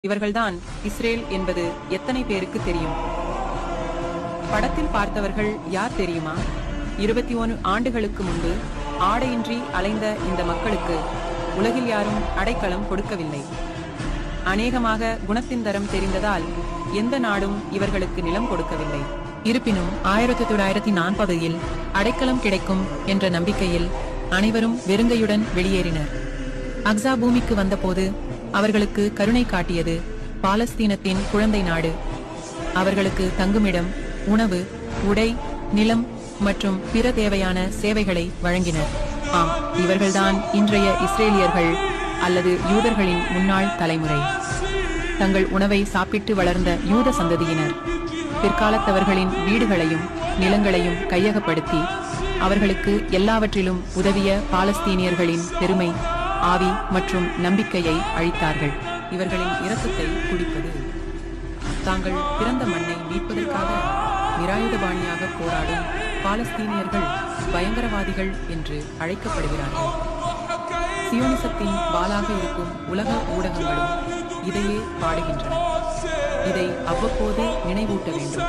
இவர்கள்தான் இஸ்ரேல் என்பது எத்தனை பேருக்கு தெரியும்? படத்தில் பார்த்தவர்கள் யார் தெரியுமா? 21 ஆண்டுகளுக்கு முன்பு ஆடையின்றி அலைந்த இந்த மக்களுக்கு உலகில் யாரும் அடைக்கலம் கொடுக்கவில்லை. அநேகமாக குணத்தின் தரம் தெரிந்ததால் எந்த நாடும் இவர்களுக்கு நிலம் கொடுக்கவில்லை. இருப்பினும் 1940இல் அடைக்கலம் கிடைக்கும் என்ற நம்பிக்கையில் அனைவரும் வெறுங்கையுடன் வெளியேறினர். அக்ஸா பூமிக்கு வந்தபோது அவர்களுக்கு கருணை காட்டியது பாலஸ்தீனத்தின் குழந்தை நாடு. அவர்களுக்கு தங்குமிடம், உணவு, உடை, நிலம் மற்றும் பிற தேவையான சேவைகளை வழங்கினர். ஆம், இவர்கள்தான் இன்றைய இஸ்ரேலியர்கள் அல்லது யூதர்களின் முன்னாள் தலைமுறை. தங்கள் உணவை சாப்பிட்டு வளர்ந்த யூத சந்ததியினர் பிற்காலத்தவர்களின் வீடுகளையும் நிலங்களையும் கையகப்படுத்தி அவர்களுக்கு எல்லாவற்றிலும் உதவிய பாலஸ்தீனியர்களின் பெருமை, ஆவி மற்றும் நம்பிக்கையை அழித்தார்கள். இவர்களின் இரத்தத்தை குடிப்பது தாங்கள் பிறந்த மண்ணை மீட்பதற்காக நிராயுதபாணியாக போராடும் பாலஸ்தீனியர்கள் பயங்கரவாதிகள் என்று அழைக்கப்படுகிறார்கள். சியோனிசத்தின் வாளாக இருக்கும் உலக ஊடகங்களும் இதையே பாடுகின்றன. இதை அவ்வப்போது நினைவூட்ட வேண்டும்.